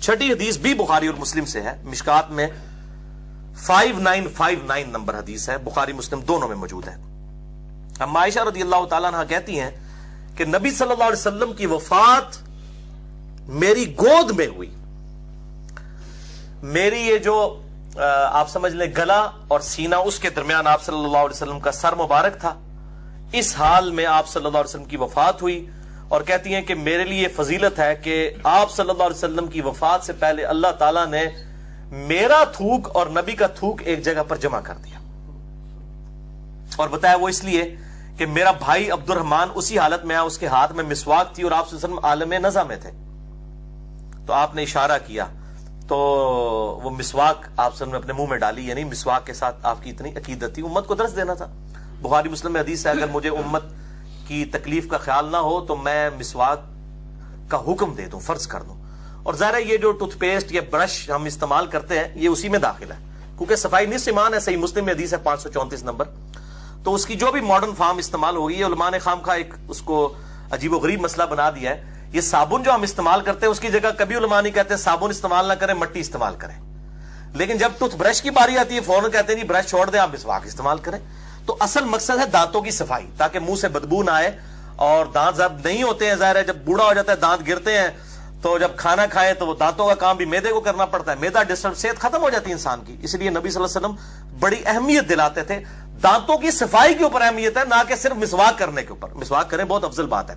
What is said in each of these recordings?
چھٹی حدیث بھی بخاری اور مسلم سے ہے، مشکات میں 5959 نمبر حدیث ہے، بخاری مسلم دونوں میں موجود ہے۔ اب عائشہ رضی اللہ تعالیٰ عنہ کہتی ہیں کہ نبی صلی اللہ علیہ وسلم کی وفات میری گود میں ہوئی، میری یہ جو آپ سمجھ لیں گلا اور سینہ، اس کے درمیان آپ صلی اللہ علیہ وسلم کا سر مبارک تھا، اس حال میں آپ صلی اللہ علیہ وسلم کی وفات ہوئی۔ اور کہتی ہیں کہ میرے لیے فضیلت ہے کہ آپ صلی اللہ علیہ وسلم کی وفات سے پہلے اللہ تعالیٰ نے میرا تھوک اور نبی کا تھوک ایک جگہ پر جمع کر دیا، اور بتایا وہ اس لیے کہ میرا بھائی عبد الرحمن اسی حالت میں آیا، اس کے ہاتھ میں مسواک تھی اور آپ صلی اللہ علیہ وسلم عالم نزع میں تھے، تو آپ نے اشارہ کیا تو وہ مسواک آپ صلی اللہ علیہ وسلم نے اپنے منہ میں ڈالی، یعنی مسواک کے ساتھ آپ کی اتنی عقیدت تھی، امت کو درس دینا تھا۔ بخاری مسلم میں حدیث ہے اگر مجھے امت کی تکلیف کا خیال نہ ہو تو میں مسواک کا حکم دے دوں، فرض کر دوں۔ اور ظاہر ہے یہ جو ٹوتھ پیسٹ یا برش ہم استعمال کرتے ہیں یہ اسی میں داخل ہے، کیونکہ صفائی نصف ایمان ہے، صحیح مسلم میں حدیث ہے 534 نمبر۔ تو اس کی جو بھی ماڈرن فارم استعمال ہوگی، علماء نے خام خواہ ایک اس کو عجیب و غریب مسئلہ بنا دیا ہے۔ یہ صابن جو ہم استعمال کرتے ہیں اس کی جگہ کبھی علماء نہیں کہتے صابن استعمال نہ کریں، مٹی استعمال کریں، لیکن جب ٹوتھ برش کی باری آتی ہے فوراً کہتے ہیں جی برش چھوڑ دیں، آپ مسواک استعمال کریں۔ تو اصل مقصد ہے دانتوں کی صفائی، تاکہ منہ سے بدبو نہ آئے، اور دانت جب نہیں ہوتے ہیں، ظاہر ہے جب بوڑھا ہو جاتا ہے دانت گرتے ہیں، تو جب کھانا کھائے تو وہ دانتوں کا کام بھی میدے کو کرنا پڑتا ہے، میدا ڈسٹرب، صحت ختم ہو جاتی ہے انسان کی۔ اس لیے نبی صلی اللہ علیہ وسلم بڑی اہمیت دلاتے تھے، دانتوں کی صفائی کے اوپر اہمیت ہے، نہ کہ صرف مسواک کرنے کے اوپر۔ مسواک کریں بہت افضل بات ہے،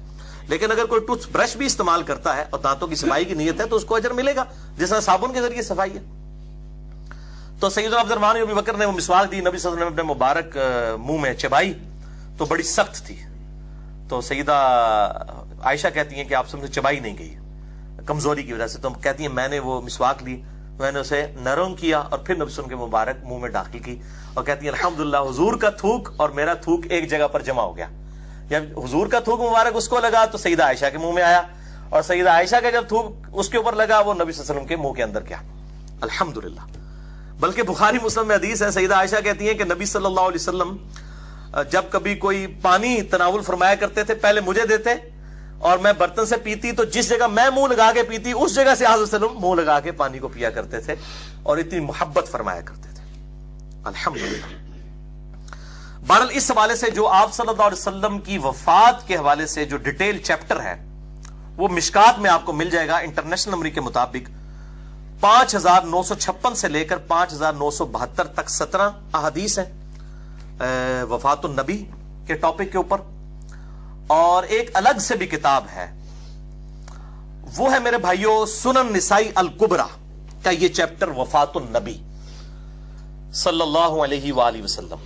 لیکن اگر کوئی ٹوتھ برش بھی استعمال کرتا ہے اور دانتوں کی صفائی کی نیت ہے تو اس کو اجر ملے گا، جس طرح صابن کے ذریعے صفائی ہے۔ تو سیدنا عبد الرحمن بن بکر نے وہ مسواک دی، نبی صلی اللہ علیہ وسلم نے اپنے مبارک منہ میں چبائی تو بڑی سخت تھی، تو سیدہ عائشہ کہتی ہیں کہ آپ سے چبائی نہیں گئی کمزوری کی وجہ سے، تو کہتی ہیں میں نے وہ مسواک لی، میں نے اسے نرم کیا اور پھر نبی صلی اللہ علیہ وسلم کے مبارک منہ میں داخل کی، اور کہتی ہیں الحمدللہ حضور کا تھوک اور میرا تھوک ایک جگہ پر جمع ہو گیا۔ جب حضور کا تھوک مبارک اس کو لگا تو سیدہ عائشہ کے منہ میں آیا، اور سیدہ عائشہ کا جب تھوک اس کے اوپر لگا وہ نبی صلی اللہ علیہ وسلم کے منہ کے اندر گیا، الحمدللہ۔ بلکہ بخاری مسلم میں حدیث ہے، سیدہ عائشہ کہتی ہیں کہ نبی صلی اللہ علیہ وسلم جب کبھی کوئی پانی تناول فرمایا کرتے تھے پہلے مجھے دیتے، اور میں برتن سے پیتی تو جس جگہ میں منہ لگا کے پیتی اس جگہ سے حضرت صلی اللہ علیہ وسلم منہ لگا کے پانی کو پیا کرتے تھے، اور اتنی محبت فرمایا کرتے تھے، الحمدللہ۔ بہرحال اس حوالے سے جو آپ صلی اللہ علیہ وسلم کی وفات کے حوالے سے جو ڈیٹیل چیپٹر ہے وہ مشکات میں آپ کو مل جائے گا، انٹرنیشنل نمبر کے مطابق 5956 سے لے کر 5972 تک 17 احادیث ہیں وفات النبی کے ٹاپک کے اوپر۔ اور ایک الگ سے بھی کتاب ہے، وہ ہے میرے بھائیوں سنن نسائی الکبریٰ کا یہ چیپٹر وفات النبی صلی اللہ علیہ وآلہ وسلم۔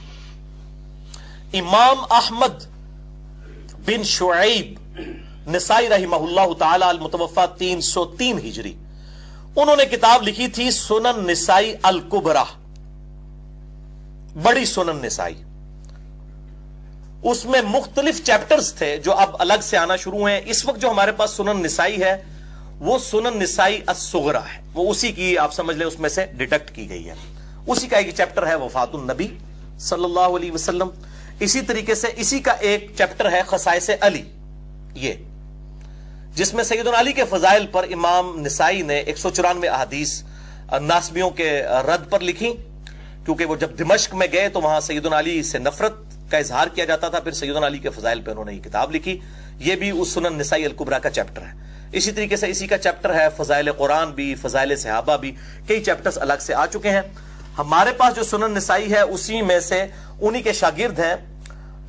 امام احمد بن شعیب نسائی رحمہ اللہ تعالی المتوفى 303 ہجری، انہوں نے کتاب لکھی تھی سنن نسائی الکبریٰ، بڑی سنن نسائی۔ اس میں مختلف چیپٹرز تھے جو اب الگ سے آنا شروع ہیں۔ اس وقت جو ہمارے پاس سنن نسائی ہے وہ سنن نسائی الصغریٰ ہے، وہ اسی کی آپ سمجھ لیں اس میں سے ڈیڈکٹ کی گئی ہے، اسی کا ایک چیپٹر ہے وفات النبی صلی اللہ علیہ وسلم۔ اسی طریقے سے اسی کا ایک چیپٹر ہے خصائص علی، یہ جس میں سیدنا علی کے فضائل پر امام نسائی نے 194 احادیث ناسبیوں کے رد پر لکھی، کیونکہ وہ جب دمشق میں گئے تو وہاں سیدنا علی سے نفرت کا اظہار کیا جاتا تھا، پھر سیدنا علی کے فضائل پہ انہوں نے یہ کتاب لکھی، یہ بھی اس سنن نسائی الکبریٰ کا چیپٹر ہے۔ اسی طریقے سے اسی کا چیپٹر ہے فضائل قرآن بھی، فضائل صحابہ بھی، کئی چیپٹرز الگ سے آ چکے ہیں۔ ہمارے پاس جو سنن نسائی ہے اسی میں سے انہی کے شاگرد ہیں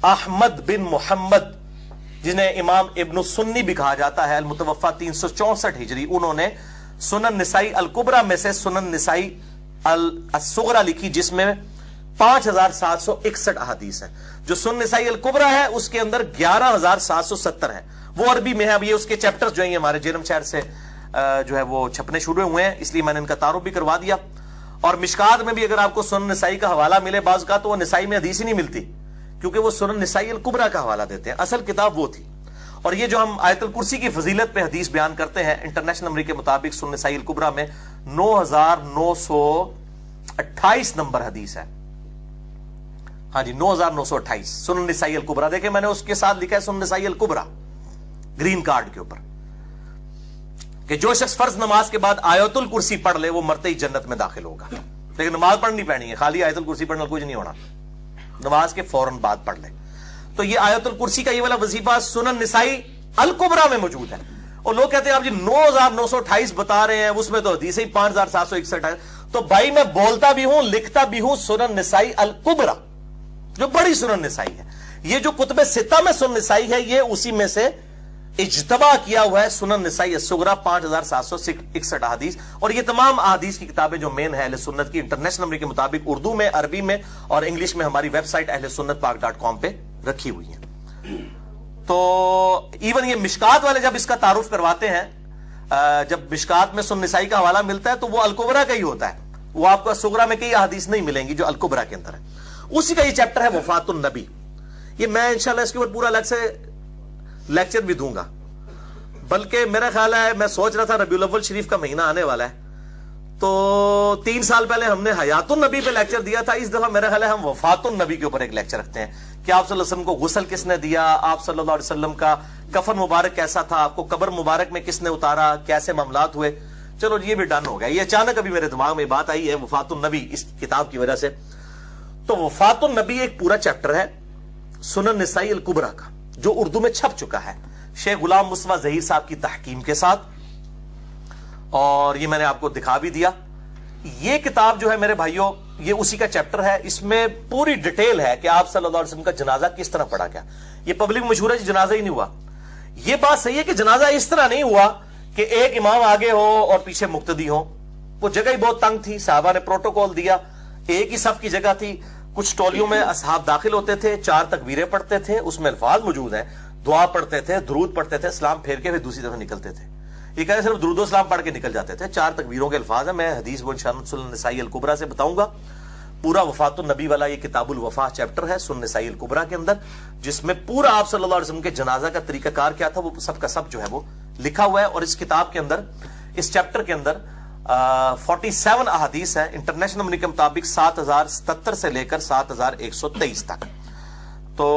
احمد بن محمد، جنہیں امام ابن السنی بھی کہا جاتا ہے، المتوفى 364 ہجری، انہوں نے سنن نسائی الکبریٰ میں سے سنن نسائی الصغریٰ لکھی، جس میں 5761 احادیث ہیں۔ جو سنن نسائی الکبریٰ ہے اس کے اندر 11770 ہیں، وہ عربی میں ہے۔ اب یہ اس کے چیپٹرز جو ہیں ہمارے جیرم شہر سے جو ہے وہ چھپنے شروع ہوئے ہیں، اس لیے میں نے ان کا تعارف بھی کروا دیا۔ اور مشکات میں بھی اگر آپ کو سنن نسائی کا حوالہ ملے بعض کا تو وہ نسائی میں حدیث ہی نہیں ملتی، کیونکہ وہ سنن نسائی الکبریٰ کا حوالہ دیتے ہیں، اصل کتاب وہ تھی۔ اور یہ جو ہم آیت الکرسی کی فضیلت پہ حدیث بیان کرتے ہیں انٹرنیشنل نمبر کے مطابق سنن نسائی الکبریٰ میں 9928 نمبر حدیث ہے، ہاں جی 9928 سنن نسائی الکبریٰ۔ دیکھیں میں نے اس کے ساتھ لکھا ہے سنن نسائی الکبریٰ گرین کارڈ کے اوپر۔ کہ جو شخص فرض نماز کے بعد آیت الکرسی پڑھ لے وہ مرتے ہی جنت میں داخل ہوگا. لیکن نماز پڑھنی پڑنی ہے, خالی آیت الکرسی پڑھنا کچھ نہیں ہونا, نماز کے فوراً بعد پڑھ لے. تو یہ آیت الکرسی کا یہ والا وظیفہ سنن نسائی الکبریٰ میں موجود ہے. اور لوگ کہتے ہیں آپ جی 9928 بتا رہے ہیں, اس میں تو حدیث ہی 5761 ہے. تو بھائی میں بولتا بھی ہوں لکھتا بھی ہوں سنن نسائی الکبریٰ, جو بڑی سنن نسائی ہے. یہ جو کتب ستہ میں سنن نسائی ہے یہ اسی میں سے اجتبا کیا ہوا ہے سنن نسائی الصغریٰ 5761 احادیث. اور یہ تمام احادیث کی کتابیں جو مین ہے اہل سنت کی انٹرنیشنل نمبر کے مطابق اردو میں, عربی میں اور انگلش میں ہماری ویب سائٹ اہل سنت پاک.com پہ رکھی ہوئی ہیں. تو ایون یہ مشکات والے جب اس کا تعارف کرواتے ہیں, جب مشکات میں سنن نسائی کا حوالہ ملتا ہے تو وہ الکبریٰ کا ہی ہوتا ہے, وہ آپ کو الصغریٰ میں کئی احادیث نہیں ملیں گی جو الکبریٰ کے اندر ہے. اسی کا یہ چیپٹر ہے وفات النبی. یہ میں انشاءاللہ اس کے اوپر پورا الگ سے لیکچر بھی دوں گا, بلکہ میرا خیال ہے میں سوچ رہا تھا ربیع الاول شریف کا مہینہ آنے والا ہے تو 3 سال پہلے ہم نے حیات النبی پہ لیکچر دیا تھا, اس دفعہ میرا خیال ہے ہم وفات النبی کے اوپر ایک لیکچر رکھتے ہیں کہ آپ صلی اللہ علیہ وسلم کو غسل کس نے دیا, آپ صلی اللہ علیہ وسلم کا کفن مبارک کیسا تھا, آپ کو قبر مبارک میں کس نے اتارا, کیسے معاملات ہوئے. چلو یہ بھی ڈن ہو گیا. یہ اچانک ابھی میرے دماغ میں بات آئی ہے وفات النبی اس کتاب کی وجہ سے. تو وفات النبی ایک پورا چیپٹر ہے سنن نسائی الکبریٰ کا جو اردو میں چھپ چکا ہے شیخ غلام مصطفیٰ ظہیر صاحب کی تحکیم کے ساتھ, اور یہ میں نے آپ کو دکھا بھی دیا. یہ کتاب جو ہے میرے بھائیوں یہ اسی کا چیپٹر ہے. اس میں پوری ڈیٹیل ہے کہ آپ صلی اللہ علیہ وسلم کا جنازہ کس طرح پڑھا گیا. یہ پبلک مشہور ہے جنازہ ہی نہیں ہوا. یہ بات صحیح ہے کہ جنازہ اس طرح نہیں ہوا کہ ایک امام آگے ہو اور پیچھے مقتدی ہو. وہ جگہ ہی بہت تنگ تھی, صحابہ نے پروٹوکول دیا, ایک ہی صف کی جگہ تھی. کچھ ٹولیوں میں اصحاب داخل ہوتے تھے, 4 تکبیریں پڑھتے تھے, اس میں الفاظ موجود ہیں, دعا پڑھتے تھے, درود پڑھتے تھے, سلام پھیر کے پھر دوسری طرف نکلتے تھے. یہ کہتے صرف درود و سلام پڑھ کے نکل جاتے تھے. 4 تکبیروں کے الفاظ ہیں, میں حدیث وہ انشاءاللہ سنن نسائی الکبریٰ سے بتاؤں گا. پورا وفات النبی والا یہ کتاب الوفا چیپٹر ہے سنن نسائی الکبریٰ کے اندر, جس میں پورا آپ صلی اللہ علیہ وسلم کے جنازہ کا طریقہ کار کیا تھا وہ سب کا سب جو ہے وہ لکھا ہوا ہے. اور اس کتاب کے اندر, اس چیپٹر کے اندر 47 احادیث ہیں انٹرنیشنل نمبر کے مطابق 7077 سے لے کر 7123 تک. تو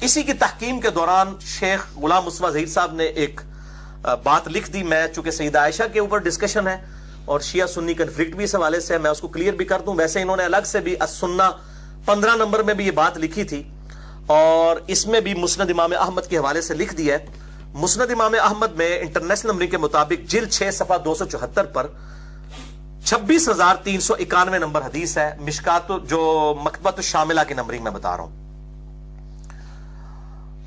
اسی کی تحکیم کے دوران شیخ غلام مصطفیٰ ظہیر صاحب نے ایک بات لکھ دی. میں چونکہ سیدہ عائشہ کے اوپر ڈسکشن ہے اور شیعہ سنی کنفلکٹ بھی اس حوالے سے میں اس کو کلیئر بھی کر دوں. ویسے انہوں نے الگ سے بھی السنہ 15 نمبر میں بھی یہ بات لکھی تھی, اور اس میں بھی مسند امام احمد کے حوالے سے لکھ دیا ہے. مسند امام احمد میں انٹرنیشنل نمبر کے مطابق جلد 6 صفحہ 274 پر 26391 نمبر حدیث ہے. مشکات جو مکتبۃ الشاملہ کی نمبرنگ میں بتا رہا ہوں.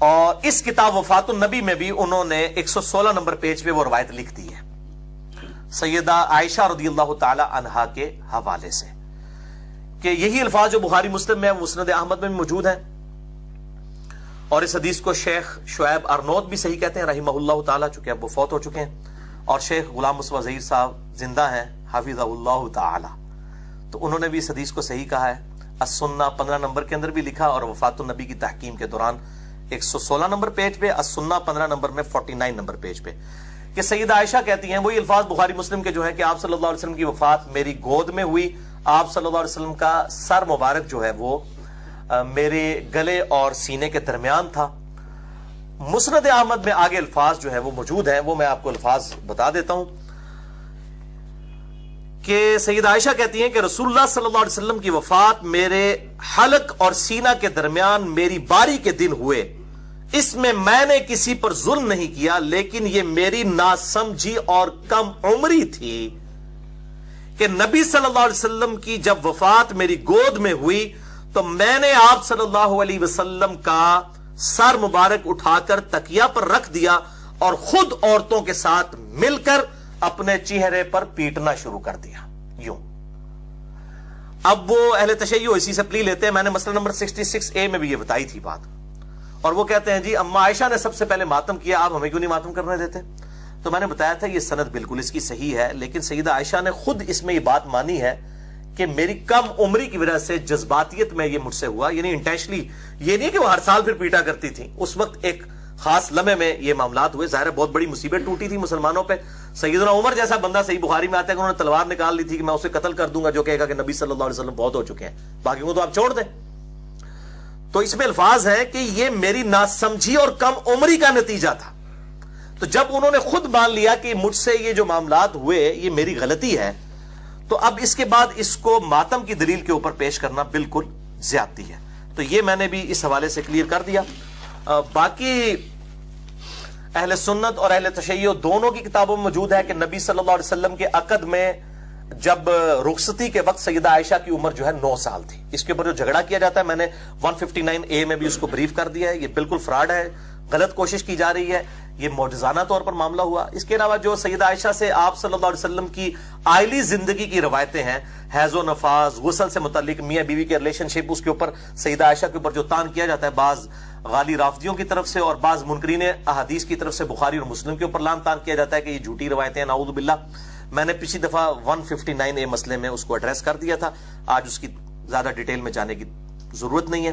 اور اس کتاب وفات النبی میں بھی انہوں نے 116 نمبر پیج پہ وہ روایت لکھ دی ہے سیدہ عائشہ رضی اللہ تعالی عنہا کے حوالے سے, کہ یہی الفاظ جو بخاری مسلم میں مسند احمد میں بھی موجود ہیں. اور اس حدیث کو شیخ شعیب ارنوت بھی صحیح کہتے ہیں رحمہ اللہ تعالی, چونکہ اب وہ فوت ہو چکے ہیں, اور شیخ غلام مصطفیٰ ظہیر صاحب زندہ ہیں حافظہ اللہ تعالی, تو انہوں نے بھی اس حدیث کو صحیح کہا ہے. السنہ 15 نمبر کے اندر بھی لکھا, اور وفات النبی کی تحکیم کے دوران 116 نمبر پیج پہ, السنہ 15 نمبر میں 49 نمبر پیج پہ, کہ سیدہ عائشہ کہتی ہیں وہی الفاظ بخاری مسلم کے جو ہیں کہ آپ صلی اللہ علیہ وسلم کی وفات میری گود میں ہوئی, آپ صلی اللہ علیہ وسلم کا سر مبارک جو ہے وہ میرے گلے اور سینے کے درمیان تھا. مسند احمد میں آگے الفاظ جو ہے وہ موجود ہیں, وہ میں آپ کو الفاظ بتا دیتا ہوں کہ سیدہ عائشہ کہتی ہیں کہ رسول اللہ صلی اللہ علیہ وسلم کی وفات میرے حلق اور سینہ کے درمیان میری باری کے دن ہوئے. اس میں نے کسی پر ظلم نہیں کیا, لیکن یہ میری ناسمجھی اور کم عمری تھی کہ نبی صلی اللہ علیہ وسلم کی جب وفات میری گود میں ہوئی تو میں نے آپ صلی اللہ علیہ وسلم کا سر مبارک اٹھا کر تکیہ پر رکھ دیا اور خود عورتوں کے ساتھ مل کر اپنے چہرے پر پیٹنا شروع کر دیا. یوں اب وہ اہل تشیع اسی سے پلی لیتے ہیں. میں نے مسئلہ نمبر 66A میں بھی یہ بتائی تھی بات, اور وہ کہتے ہیں جی اما عائشہ نے سب سے پہلے ماتم کیا, آپ ہمیں کیوں نہیں ماتم کرنے دیتے؟ تو میں نے بتایا تھا یہ سند بالکل اس کی صحیح ہے, لیکن سیدہ عائشہ نے خود اس میں یہ بات مانی ہے کہ میری کم عمری کی وجہ سے جذباتیت میں یہ مجھ سے ہوا, یعنی انٹینشنلی. یہ نہیں کہ وہ ہر سال پھر پیٹا کرتی تھی, اس وقت ایک خاص لمحے میں یہ معاملات ہوئے. ظاہر ہے بہت بڑی مصیبت ٹوٹی تھی مسلمانوں پہ. سیدنا عمر جیسا بندہ صحیح بخاری میں آتا ہے کہ انہوں نے تلوار نکال لی تھی کہ میں اسے قتل کر دوں گا جو کہے گا کہ نبی صلی اللہ علیہ وسلم بہت ہو چکے ہیں, باقی کو تو آپ چھوڑ دیں. تو اس میں الفاظ ہیں کہ یہ میری ناسمجھی اور کم عمری کا نتیجہ تھا, تو جب انہوں نے خود مان لیا کہ مجھ سے یہ جو معاملات ہوئے یہ میری غلطی ہے، تو اب اس کے بعد اس کو ماتم کی دلیل کے اوپر پیش کرنا بالکل زیادتی ہے. تو یہ میں نے بھی اس حوالے سے کلیئر کر دیا. باقی اہل سنت اور اہل تشیع دونوں کی کتابوں میں موجود ہے کہ نبی صلی اللہ علیہ وسلم کے عقد میں جب رخصتی کے وقت سیدہ عائشہ کی عمر جو ہے 9 سال تھی. اس کے اوپر جو جھگڑا کیا جاتا ہے میں نے 159A میں بھی اس کو بریف کر دیا ہے. یہ بالکل فراڈ ہے، غلط کوشش کی جا رہی ہے، یہ معجزانہ طور پر معاملہ ہوا. اس کے علاوہ جو سیدہ عائشہ سے آپ صلی اللہ علیہ وسلم کی آئلی زندگی کی روایتیں ہیں، حیض و نفاس، غسل سے متعلق میاں بیوی کے ریلیشن شپ، اس کے اوپر سیدہ عائشہ کے اوپر جو تان کیا جاتا ہے بعض غالی رافضیوں کی طرف سے اور بعض منکرین احادیث کی طرف سے، بخاری اور مسلم کے اوپر لعن تان کیا جاتا ہے کہ یہ جھوٹی روایتیں ہیں، نعوذ باللہ. میں نے پچھلی دفعہ 159A مسئلے میں اس کو ایڈریس کر دیا تھا. آج اس کی زیادہ ڈیٹیل میں جانے کی ضرورت نہیں ہے.